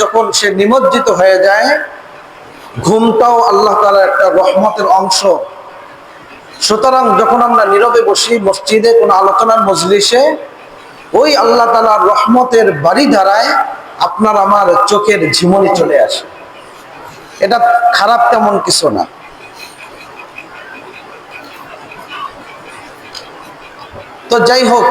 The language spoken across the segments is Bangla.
যখন সে নিমজ্জিত হয়ে যায়, ঘুমটাও আল্লাহ তাআলার একটা রহমতের অংশ। সুতরাং যখন আমরা নীরবে বসি মসজিদে কোনো আলোচনার মজলিসে, ওই আল্লাহ তাআলার রহমতের বাড়ি ধারায় আপনার আমার চোখের ঝিমুনি চলে আসে। এটা খারাপ তেমন কিছু না। তো যাই হোক,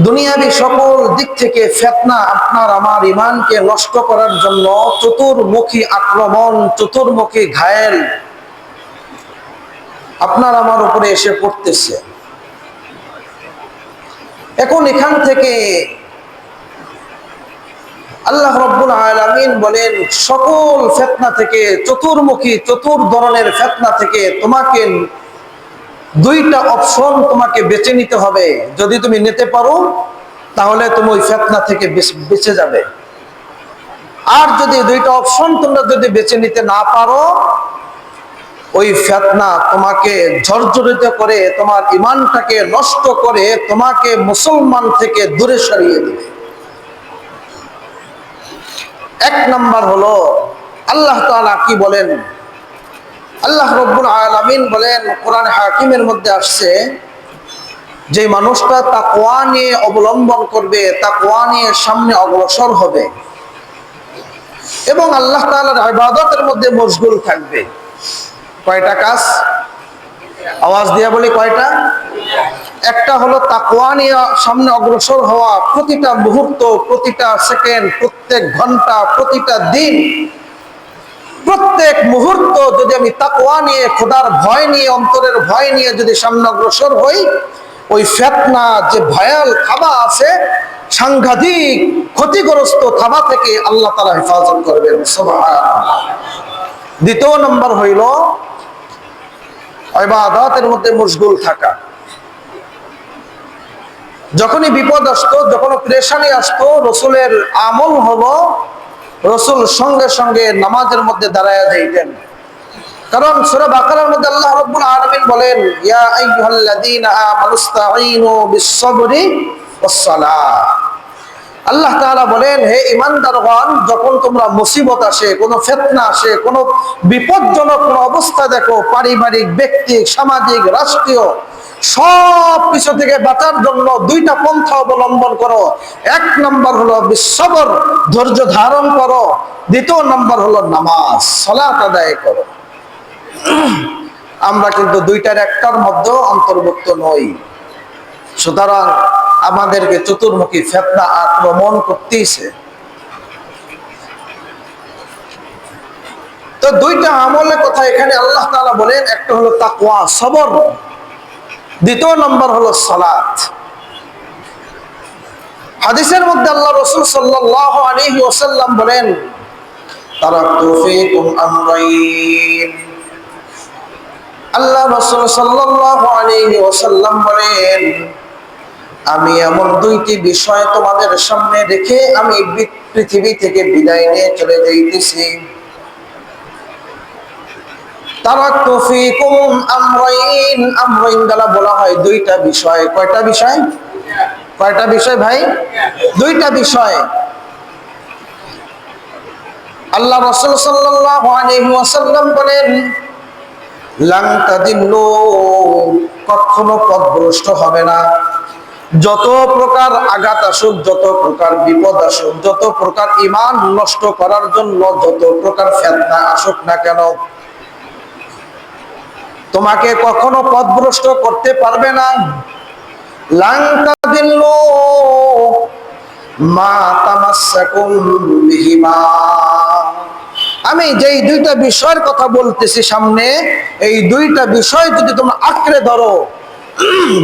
দুনিয়াবি সকল দিক থেকে ফিতনা আপনার আমার ঈমানকে নষ্ট করার জন্য চতুর্মুখী আক্রমণ, চতুর্মুখী ঘায়েল আপনার আমার উপরে এসে পড়তেছে। এখন এখান থেকে আল্লাহ রাব্বুল আলামিন বলেন, সকল ফিতনা থেকে, চতুর্মুখী চতুর ধরনের ফিতনা থেকে তোমাকে দুইটা অপশন তোমাকে বেছে নিতে হবে। যদি তুমি নিতে পারো তাহলে তুমি ওই ফিতনা থেকে বেঁচে যাবে। আর যদি দুইটা অপশন তোমরা যদি বেছে নিতে না পারো, ওই ফিতনা তোমাকে জর্জরিত করে, তোমার ঈমানটাকে নষ্ট করে, তোমাকে মুসলমান থেকে দূরে সরিয়ে দেবে। এক নাম্বার হলো আল্লাহ তাআলা কি বলেন? আল্লাহ রাব্বুল আলামিন বলেন, কোরআন হাকিমের মধ্যে আসছে, যে মানুষটা তাকওয়া নিয়ে অবলম্বন করবে, তাকওয়া নিয়ে সামনে অগ্রসর হবে এবং আল্লাহ তাআলার ইবাদতের মধ্যে মশগুল থাকবে। কয়টা কাজ? আওয়াজ দিয়ে বলি কয়টা? একটা হলো তাকওয়া নিয়ে সামনে অগ্রসর হওয়া। প্রতিটা মুহূর্ত, প্রতিটা সেকেন্ড, প্রত্যেক ঘন্টা, প্রতিটা দিন, প্রত্যেক মুহূর্ত যদি আমি তাকওয়া নিয়ে, খোদার ভয় নিয়ে, অন্তরের ভয় নিয়ে যদি সামনে অগ্রসর হই, ওই ফিতনা যে ভয়াল থাবা আছে, সাংঘাতিক ক্ষতিগ্রস্ত থাবা থেকে আল্লাহ তাআলা হেফাজত করবেন। সুবহানাল্লাহ। দ্বিতীয় নম্বর হইল ইবাদতের মধ্যে মশগুল থাকা। যখনই বিপদ আসতো, যখন পেরেশানি আসতো, রাসূলের আমল হলো রাসূল সঙ্গে সঙ্গে নামাজের মধ্যে দাঁড়ায়া যাইতেন। কারণ সূরা বাকারার মধ্যে আল্লাহ রাব্বুল আলামিন বলেন, ইয়া আইয়ুহাল্লাযীনা আমানুস্তাঈনু বিস-সাবরি ওয়াস-সালাহ। আল্লাহ তাআলা বলেন, হে ঈমানদারগণ, যখন তোমরা মুসিবত আসে, কোনো ফিতনা আসে, কোনো বিপজ্জনক কোনো অবস্থা দেখো, পারিবারিক, ব্যক্তিক, সামাজিক, রাষ্ট্রীয়, সব কিছু থেকে বাঁচার জন্য দুইটা পন্থা অবলম্বন করো। এক নম্বর হলো বিস-সবর, ধৈর্য ধারণ করো। দ্বিতীয় নম্বর হলো নামাজ, সালাত আদায় করো। আমরা কিন্তু দুইটার একটার মধ্যে অন্তর্ভুক্ত নই। সুতরাং আমাদেরকে চতুর্মুখী ফিতনা আক্রমণ করতেইছে। তো দুইটা আমলের কথা এখানে আল্লাহ তাআলা বলেন, একটা হলো তাকওয়া, সবর, দ্বিতীয় নম্বর হলো সালাত। হাদিসের মধ্যে আল্লাহ রাসূল সাল্লাল্লাহু আলাইহি ওয়াসাল্লাম বলেন, তারাকতু ফীকুম আমরাইন। আল্লাহ রাসূল সাল্লাল্লাহু আলাইহি ওয়াসাল্লাম বলেন, আমি এমন দুইটি বিষয় তোমাদের সামনে রেখে আমি পৃথিবী থেকে বিদায় নিয়ে চলে যাইতেছি। তারাকতু ফীকুম আমরাইন। আমরাইন দ্বারা বলা হয় দুইটা বিষয়। কয়টা বিষয়? কয়টা বিষয় ভাই? দুইটা বিষয়। আল্লাহ রাসূল সাল্লাল্লাহু আলাইহি ওয়াসাল্লাম বলেন, লান তাদিল্লু, কখনো পথভ্রষ্ট হবে না। যত প্রকার আঘাত আসুক, যত প্রকার বিপদ আসুক, যত প্রকার ঈমান নষ্ট করার জন্য যত প্রকার ফিতনা আসুক না কেন, তোমাকে কখনো পথভ্রষ্ট করতে পারবে না। লান তাদিল্লু মা তামাসসাকুম বিহিমা। আমি যেই দুইটা বিষয়ের কথা বলতেছি সামনে, এই দুইটা বিষয় যদি তোমরা আঁকড়ে ধরো,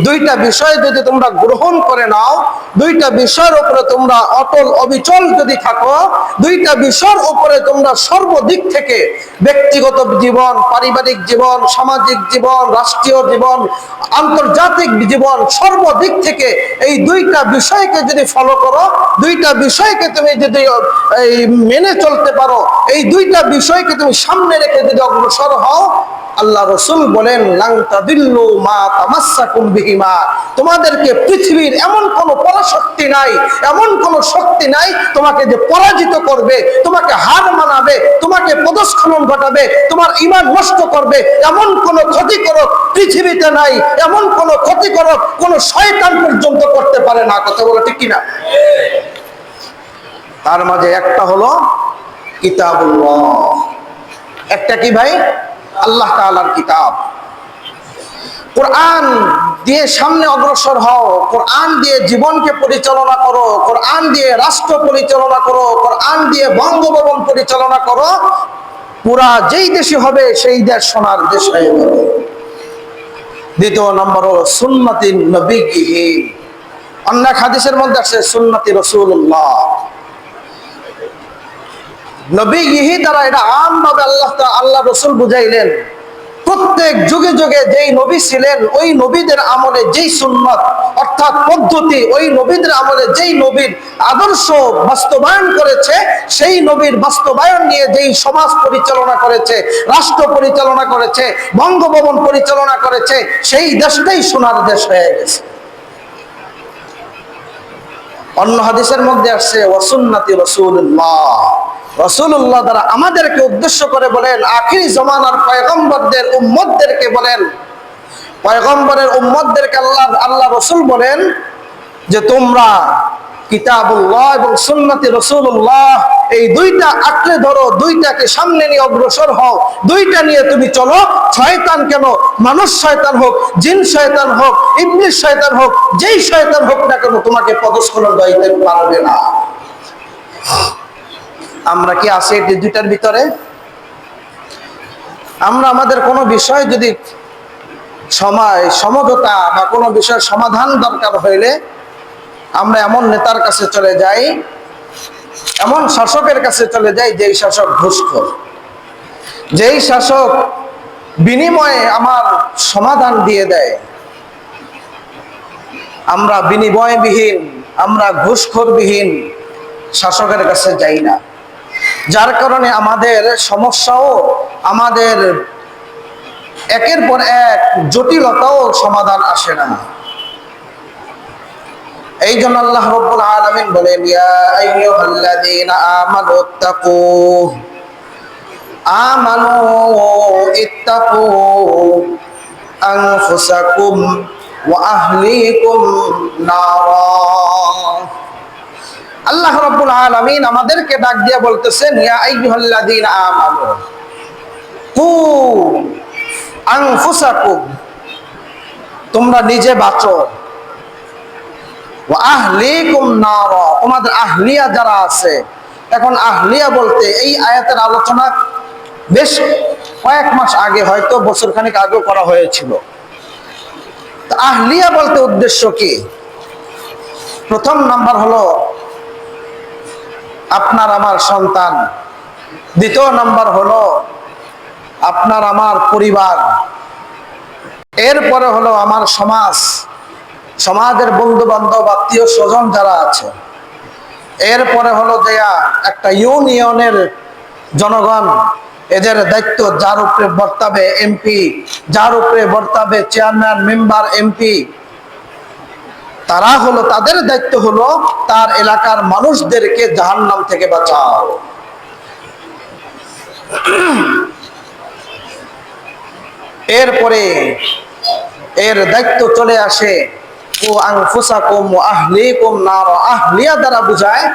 দুইটা বিষয় যদি তোমরা গ্রহণ করে নাও, দুইটা বিষয়ের উপরে তোমরা অটল অবিচল যদি থাকো, দুইটা বিষয়ের উপরে তোমরা সর্বদিক থেকে, ব্যক্তিগত জীবন, পারিবারিক জীবন, সামাজিক জীবন, রাষ্ট্রীয় জীবন, আন্তর্জাতিক জীবন, সর্বদিক থেকে এই দুইটা বিষয়কে যদি ফলো করো, দুইটা বিষয়কে তুমি যদি মেনে চলতে পারো, এই দুইটা বিষয়কে তুমি সামনে রেখে যদি অগ্রসর হও, আল্লাহ রাসূল বলেন লান তাদিল্লু মা তামাসসাকুম বিহিমা, তোমাদেরকে পৃথিবীর এমন কোন পরাশক্তি নাই, এমন কোন শক্তি নাই তোমাকে যে পরাজিত করবে, তোমাকে হার মানাবে, তোমাকে পদস্খলন ঘটাবে, তোমার ঈমান নষ্ট করবে, এমন কোন ক্ষতিকারক পৃথিবীতে নাই, এমন কোন ক্ষতিকারক কোন শয়তান পর্যন্ত করতে পারে না। কথা বলে ঠিক কিনা? তার মাঝে একটা হলো কিতাবুল্লাহ। একটা কি ভাই? আল্লাহ তাআলার কিতাব। কোরআন দিয়ে সামনে অগ্রসর হও, কোরআন দিয়ে জীবনকে পরিচালনা করো, কোরআন দিয়ে রাষ্ট্র পরিচালনা করো, কোরআন দিয়ে বঙ্গভবন পরিচালনা করো, পুরা যেই দেশে হবে সেই দেশ সোনার দেশ হয়ে যাবে। দ্বিতীয় নম্বর হলো সুন্নতি নবীহি। অন্য হাদিসের মধ্যে আছে সুন্নতি রাসূলুল্লাহ। নবীহি দ্বারা এটা আমভাবে আল্লাহ রাসূল বুঝাইলেন, প্রত্যেক যুগে যুগে যেই নবী ছিলেন ওই নবীদের আমলে যেই সুন্নত অর্থাৎ পদ্ধতি, ওই নবীদের আমলে যেই নবীর আদর্শ বাস্তবায়ন করেছে, সেই নবীর বাস্তবায়ন নিয়ে যেই সমাজ পরিচালনা করেছে, রাষ্ট্র পরিচালনা করেছে, বঙ্গভবন পরিচালনা করেছে, সেই দেশটাই সোনার দেশ হয়ে গেছে। অন্য হাদিসের মধ্যে আসছে ওয়াসুন্নতি রাসূলুল্লাহ। রাসূলুল্লাহ দ্বারা আমাদেরকে উদ্দেশ্য করে বলেন, আখিরি জামানার পয়গম্বরদের উম্মতদেরকে বলেন, পয়গম্বরের উম্মতদেরকে আল্লাহ রাসূল বলেন যে তোমরা কিতাবুল্লাহ এবং সুন্নতি রাসূলুল্লাহ এই দুইটা আঁকড়ে ধরো, দুইটাকে সামনে নিয়ে অগ্রসর হও, দুইটা নিয়ে তুমি চলো। শয়তান কেন, মানুষ শয়তান হোক, জিন শয়তান হোক, ইবলিস শয়তান হোক, যেই শয়তান হোক না কেন তোমাকে পদস্খলন দিতে পারবে না। আমরা কি আছি এই দুইটার ভিতরে? আমরা আমাদের কোনো বিষয় যদি সমঝোতা বা কোনো বিষয় সমাধান দরকার হইলে আমরা এমন নেতার কাছে চলে যাই, এমন শাসকের কাছে চলে যাই যেই শাসক ঘুষখোর, যেই শাসক বিনিময়ে আমার সমাধান দিয়ে দেয়। আমরা বিনিময়বিহীন, আমরা ঘুষখোরবিহীন শাসকের কাছে যাই না, যার কারণে আমাদের সমস্যাও, আমাদের একের পর এক জটিলতাও সমাধান আসে না। এই জন্য আল্লাহ রাব্বুল আলামিন বলেন, ইয়া আইয়ুহাল্লাযীনা আমানু ইত্তাকু আনফুসাকুম ওয়া আহলিকুম নারা। আল্লাহ রাব্বুল আলামিন আমাদেরকে ডাক দিয়ে বলতেছেন, ইয়া আইয়ুহাল্লাযীনা আমানু কু আনফুসাকুম, তোমরা নিজে বাঁচো, ওয়া আহলিকুম নারা, তোমাদের আহলিয়া যারা আছে। এখন আহলিয়া বলতে এই আয়াতের আলোচনা বেশ কয়েক মাস আগে, হয়তো বছর খানিক আগে করা হয়েছিল। আহলিয়া বলতে উদ্দেশ্য কি? প্রথম নাম্বার হলো আপনার আমার সন্তান, দ্বিতীয় নাম্বার হলো আপনার আমার পরিবার, এরপরে হলো আমার সমাজ, সমাজের বন্ধু বান্ধব আত্মীয় স্বজন যারা আছে, এরপরে হলো যে একটা ইউনিয়নের জনগণ, এদের দায়িত্ব যার উপরে বর্তাবে এমপি, যার উপরে বর্তাবে চেয়ারম্যান, মেম্বার, এমপি, তারা হলো, তাদের দায়িত্ব হলো তার এলাকার মানুষদেরকে জাহান্নাম থেকে বাঁচাও। এরপরে এর দায়িত্ব চলে আসে ও আনফুসাকুম ওয়া আহলিকুম নার। আহলিয়া দ্বারা বুঝায়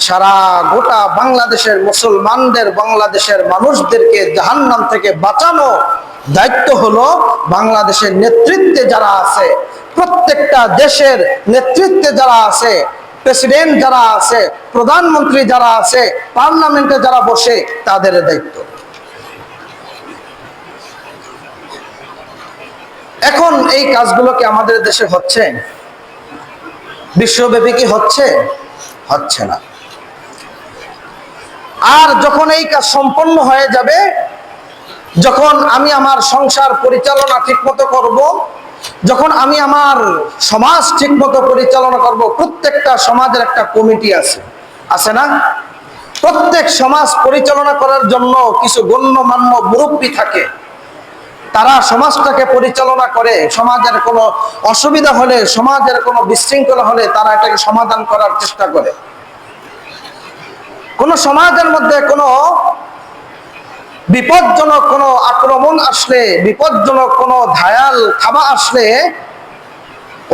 সারা গোটা বাংলাদেশের মুসলমানদের, বাংলাদেশের মানুষদেরকে জাহান্নাম থেকে বাঁচানো দায়িত্ব হলো বাংলাদেশের নেতৃত্বে যারা আছে, প্রত্যেকটা দেশের নেতৃত্বে যারা আছে, প্রেসিডেন্ট যারা আছে, প্রধানমন্ত্রী যারা আছে, পার্লামেন্টে যারা বসে, তাদের দায়িত্ব। এখন এই কাজগুলো কি আমাদের দেশে হচ্ছে? বিশ্বব্যাপী কি হচ্ছে? হচ্ছে না। আর যখন এই কাজ সম্পন্ন হয়ে যাবে, যখন আমি আমার সংসার পরিচালনা ঠিকমতো করব, যখন আমি আমার সমাজ ঠিকমতো পরিচালনা করব, প্রত্যেকটা সমাজের একটা কমিটি আছে না? প্রত্যেক সমাজ পরিচালনা করার জন্য কিছু গণ্যমান্য মুরব্বী থাকে, তারা সমাজটাকে পরিচালনা করে। সমাজের কোনো অসুবিধা হলে, সমাজের কোনো বিশৃঙ্খলা হলে তারা এটাকে সমাধান করার চেষ্টা করে। কোন সমাজের মধ্যে কোনো বিপজ্জনক কোনো আক্রমণ আসলে, বিপজ্জনক কোনো ধায়াল থাবা আসলে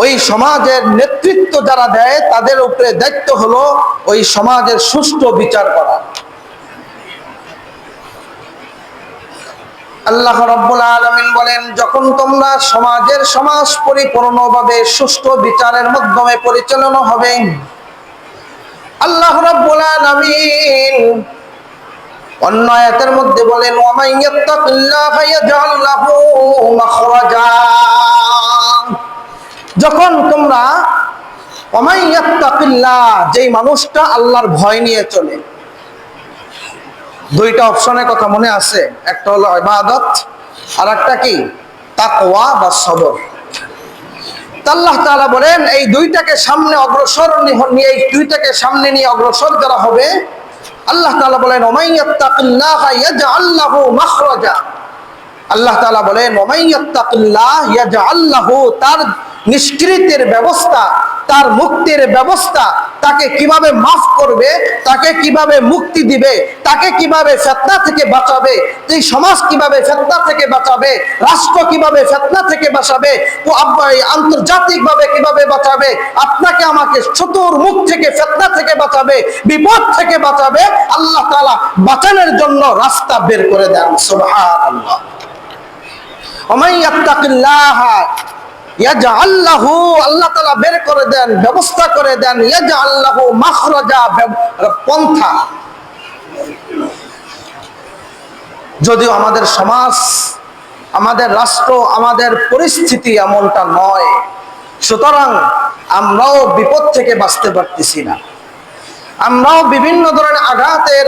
ওই সমাজের নেতৃত্ব যারা দেয় তাদের উপরে দায়িত্ব হলো ওই সমাজের সুষ্ঠু বিচার করা। আল্লাহ রাব্বুল আলামিন বলেন, যখন তোমরা সমাজ পরিপূর্ণভাবে সুষ্ঠু বিচারের মাধ্যমে পরিচালনা হবে, আল্লাহ রাব্বুল আলামিন অন্য আয়াতের মধ্যে বলেন, ওয়া মান ইয়াত্তাকিল্লাহা ইয়াজআল লাহু মাখরাজা। যখন তোমরা ওয়া মান ইয়াত্তাকিল্লাহ, যেই মানুষটা আল্লাহর ভয় নিয়ে চলে, দুইটা অপশনের কথা মনে আছে, একটা হলো ইবাদত আর একটা কি তাকওয়া বা সবর। আল্লাহ তাআলা বলেন এই দুইটাকে সামনে অগ্রসর নিয়ে, এই দুইটাকে সামনে নিয়ে অগ্রসর যারা হবে, আল্লাহ তাআলা বলেন ওয়া মান ইয়াত্তাকিল্লাহা ইয়াজআল লাহু মাখরাজা। আল্লাহ তাআলা বলেন ওয়া মান ইয়াত্তাকিল্লাহ ইয়াজআল লাহু, তার নিষ্কৃতির ব্যবস্থা, তার মুক্তির ব্যবস্থা, তাকে কিভাবে মাফ করবে, তাকে কিভাবে মুক্তি দিবে, তাকে কিভাবে ফিতনা থেকে বাঁচাবে, এই সমাজ কিভাবে ফিতনা থেকে বাঁচাবে, রাষ্ট্র কিভাবে ফিতনা থেকে বাঁচাবে, ও আন্তর্জাতিকভাবে কিভাবে বাঁচাবে, আপনাকে আমাকে চতুর্মুখ থেকে ফিতনা থেকে বাঁচাবে, বিপদ থেকে বাঁচাবে, আল্লাহ তাআলা বাঁচানোর জন্য রাস্তা বের করে দেন। সুবহানাল্লাহ। ওয়া মান ইয়াত্তাকিল্লাহ ইয়াজআল লাহু, আল্লাহ তাআলা বের করে দেন, ব্যবস্থা করে দেন, ইয়াজআল লাহু মাখরাজা, পন্থা। যদিও আমাদের সমাজ, আমাদের রাষ্ট্র, আমাদের পরিস্থিতি এমনটা নয়, সুতরাং আমরাও বিপদ থেকে বাঁচতে পারতেছি না, আমরাও বিভিন্ন ধরনের আঘাতের